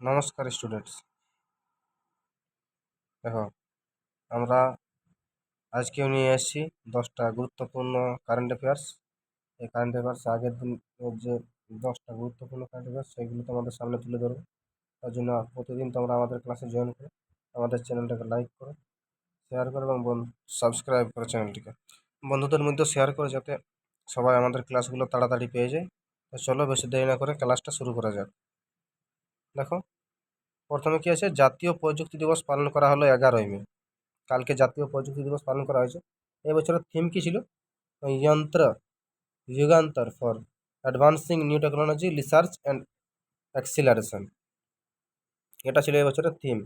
নমস্কার স্টুডেন্টস। দেখো, আমরা আজকেও নিয়ে এসেছি 10টা গুরুত্বপূর্ণ কারেন্ট অ্যাফেয়ার্স। এই কারেন্ট অ্যাফেয়ার্স আগের দিন যে 10টা গুরুত্বপূর্ণ কারেন্ট অ্যাফেয়ার্স সেগুলো তোমাদের সামনে তুলে ধরবো। তার জন্য প্রতিদিন তোমরা আমাদের ক্লাসে জয়েন করো, আমাদের চ্যানেলটাকে লাইক করো, শেয়ার করো এবং সাবস্ক্রাইব করো চ্যানেলটিকে। বন্ধুদের মধ্যে শেয়ার করো যাতে সবাই আমাদের ক্লাসগুলো তাড়াতাড়ি পেয়ে যায়। তো চলো বেশি দেরি না করে ক্লাসটা শুরু করা যাক। দেখো, প্রথমে কি আছে, জাতীয় প্রযুক্তি দিবস পালন করা হলো 11ই মে। কালকে জাতীয় প্রযুক্তি দিবস পালন করা হয়েছে। এবছরের থিম কি ছিল? Yantra Yugantar for advancing new technology research and acceleration. এটা ছিল এবছরের theme,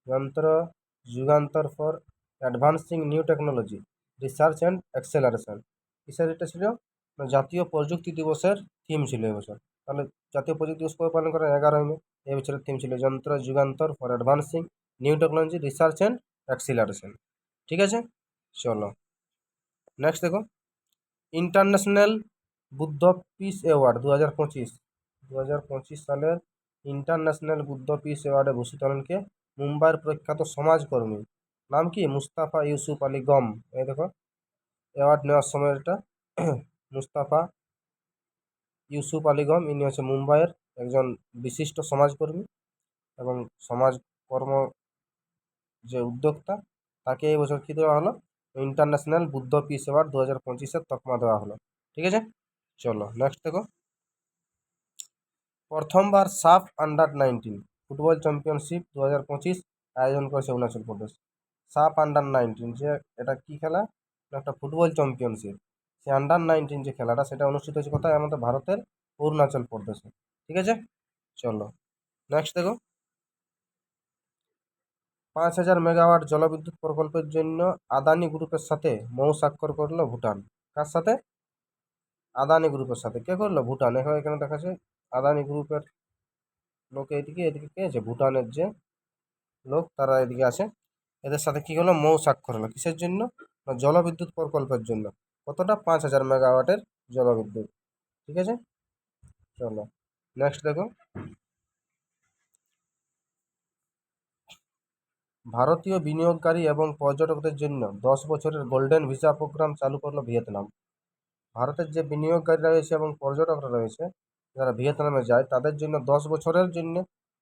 Yantra Yugantar for advancing new technology research and acceleration. কিসের এটা ছিল? জাতীয় প্রযুক্তি দিবসের থিম ছিল এবছর। তাহলে জাতীয় প্রযুক্তি দিবস কবে পালন করা? 11ই মে। এবছরের থিম ছিল Yantra Yugantar for advancing new technology research and acceleration. ঠিক আছে, চলো নেক্সট দেখো। ইন্টারন্যাশনাল বুদ্ধ পিস অ্যাওয়ার্ড 2025 সালের ইন্টারন্যাশনাল বুদ্ধ পিস অ্যাওয়ার্ডে ভূষিত হলেন কে? মুম্বাইয়ের প্রখ্যাত সমাজকর্মী, নাম কি? মুস্তাফা ইউসুফ আলী গম। এই দেখো, অ্যাওয়ার্ড নেওয়ার সময় এটা মুস্তাফা ইউসুফ আলী গম, ইনি হচ্ছে মুম্বাইয়ের একজন বিশিষ্ট সমাজকর্মী এবং সমাজকর্ম যে উদ্যোক্তা, তাকে এই বছর কী দেওয়া হলো? ইন্টারন্যাশনাল বুদ্ধ পিস অ্যাওয়ার্ড 2025-এর তকমা দেওয়া হলো। ঠিক আছে, চলো নেক্সট দেখো। প্রথমবার সাফ আন্ডার 19 ফুটবল চ্যাম্পিয়নশিপ 2025 আয়োজন করেছে অরুণাচল প্রদেশ। সাফ আন্ডার 19 যে এটা কি খেলা? একটা ফুটবল চ্যাম্পিয়নশিপ। সে আন্ডার 19 যে খেলাটা, সেটা অনুষ্ঠিত হয়েছে কোথায়? আমাদের ভারতের অরুণাচল প্রদেশে। ঠিক আছে, চলো নেক্সট দেখো। 5,000 মেগাওয়াট জলবিদ্যুৎ প্রকল্পের জন্য আদানি গ্রুপের সাথে মৌ স্বাক্ষর করলো ভুটান। কার সাথে? আদানি গ্রুপের সাথে। কে করলো? ভুটান। এখানে দেখাচ্ছে আদানি গ্রুপের লোক এদিকে, এদিকে কে আছে? ভুটানের যে লোক, তারা এদিকে আছে। এদের সাথে কি হলো? মৌ স্বাক্ষর হলো। কিসের জন্য? না, জলবিদ্যুৎ প্রকল্পের জন্য। কতটা? 5,000 মেগাওয়াটের জলবিদ্যুৎ। ঠিক আছে, চলো নেক্সট দেখো। ভারতীয় বিনিয়োগকারী এবং পর্যটকদের জন্য 10 বছরের গোল্ডেন ভিসা প্রোগ্রাম চালু করলো ভিয়েতনাম। ভারতের যে বিনিয়োগকারীরা রয়েছে এবং পর্যটকরা রয়েছে, যারা ভিয়েতনামে যায়, তাদের জন্য 10 বছরের জন্য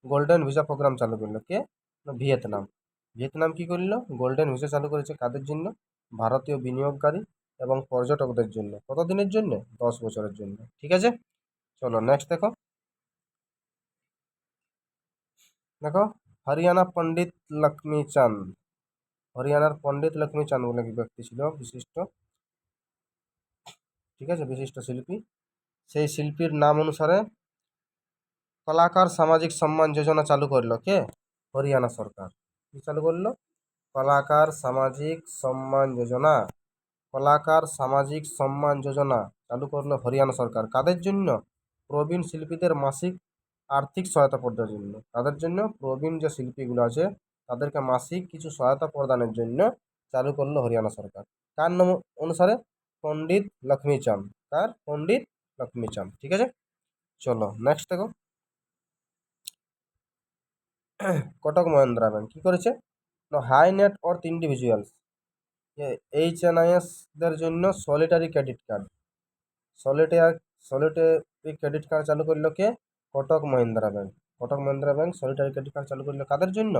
গোল্ডেন ভিসা প্রোগ্রাম চালু করলো কে? না, ভিয়েতনাম। ভিয়েতনাম কি করলো? গোল্ডেন ভিসা চালু করেছে। কাদের জন্য? ভারতীয় বিনিয়োগকারী এবং পর্যটকদের জন্য। কত দিনের জন্য? 10 বছরের জন্য। ঠিক আছে, চলো নেক্সট দেখো। দেখো, হরিয়ানা পণ্ডিত লক্ষ্মীচাঁদ, হরিয়ানার পণ্ডিত লক্ষ্মীচাঁদ বলে এক ব্যক্তি ছিল বিশিষ্ট। ঠিক আছে, বিশিষ্ট শিল্পী। সেই শিল্পীর নাম অনুসারে কলাকার সামাজিক সম্মান যোজনা চালু করলো কে? হরিয়ানা সরকার। কি চালু করলো? কলাকার সামাজিক সম্মান যোজনা। কলাকার সামাজিক সম্মান যোজনা চালু করলো হরিয়ানা সরকার। কাদের জন্য? প্রবীণ শিল্পীদের মাসিক আর্থিক সহায়তা প্রদানের জন্য। তাদের জন্য, প্রবীণ যে শিল্পীগুলো আছে তাদেরকে মাসিক কিছু সহায়তা প্রদানের জন্য চালু করলো হরিয়ানা সরকার। কার নাম অনুসারে? পণ্ডিত লক্ষ্মীচাঁদ। কার? পণ্ডিত লক্ষ্মীচাঁদ। ঠিক আছে, চলো নেক্সট দেখো। কোটক মহিন্দ্রা ব্যাংক কি করেছে? High net worth individuals, HNIS দের জন্য solitary credit card, solitary solitary credit card চালু করলো কে? Kotak Mahindra bank. Kotak Mahindra bank solitary credit card চালু করলো কাদের জন্য?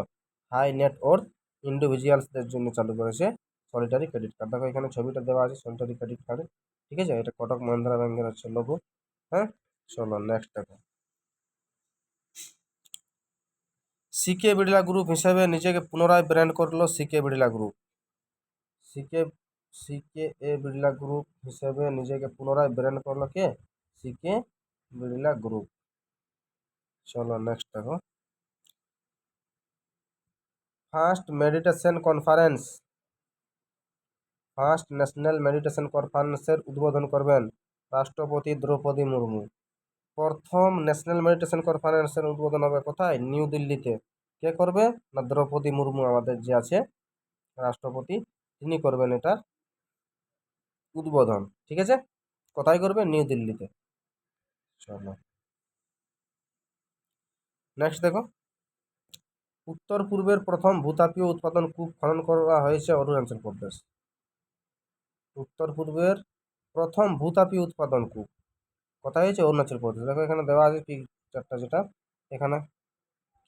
হাই নেট ওয়ার্থ ইন্ডিভিজুয়ালসদের জন্য চালু করেছে সলিটারি ক্রেডিট কার্ড। দেখো এখানে ছবিটা দেওয়া আছে সলিটারি ক্রেডিট কার্ডে। ঠিক আছে, এটা কোটক মহিন্দ্রা ব্যাংকের হচ্ছে লোগো। হ্যাঁ, চলো নেক্সট দেখো। সিকে বিড়লা গ্রুপ হিসেবে নিজেকে পুনরায় ব্র্যান্ড করলো সিকে বিড়লা গ্রুপ। সিকে সিকে এ বিড়লা গ্রুপ হিসেবে নিজেকে পুনরায় ব্র্যান্ড করলো কে? সিকে বিড়লা গ্রুপ। চলো নেক্সট দেখো। First meditation conference, first national meditation কনফারেন্সের উদ্বোধন করবেন রাষ্ট্রপতি দ্রৌপদী মুর্মু। প্রথম ন্যাশনাল মেডিটেশন কনফারেন্সের উদ্বোধন হবে কোথায়? নিউ দিল্লিতে। কে করবে? না, দ্রৌপদী মুর্মু আমাদের যে আছে রাষ্ট্রপতি, তিনি করবেন এটার উদ্বোধন। ঠিক আছে, কোথায় করবে? নিউ দিল্লিতে। চলো নেক্সট দেখো, উত্তর পূর্বের প্রথম ভূতাপীয় উৎপাদন কূপ খনন করা হয়েছে অরুণাচল প্রদেশ। উত্তর পূর্বের প্রথম ভূতাপীয় উৎপাদন কূপ কোথায় হয়েছে? অরুণাচল প্রদেশ। দেখো এখানে দেওয়া আছে পিকচারটা, যেটা এখানে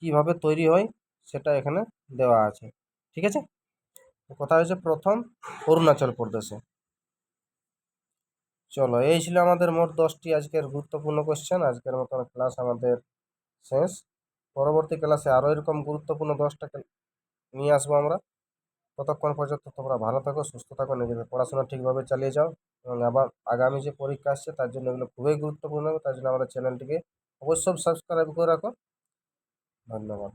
কিভাবে তৈরি হয় সেটা এখানে দেওয়া আছে, ঠিক আছে। কোথায় হয়েছে? প্রথম অরুণাচল প্রদেশে। চলো, এই ছিল আমাদের মোট 10টি আজকের গুরুত্বপূর্ণ কোশ্চেন। আজকের মতন ক্লাস আমাদের শেষ। পরবর্তী ক্লাসে আরও এরকম গুরুত্বপূর্ণ 10টা নিয়ে আসবো আমরা। ততক্ষণ পর্যন্ত তোমরা ভালো থাকো, সুস্থ থাকো, নিজেদের পড়াশোনা ঠিকভাবে চালিয়ে যাও, এবং আবার আগামী যে পরীক্ষা আসছে তার জন্য এগুলো খুবই গুরুত্বপূর্ণ হবে। তার জন্য আমাদের চ্যানেলটিকে অবশ্যই সাবস্ক্রাইব করে রাখো। ধন্যবাদ।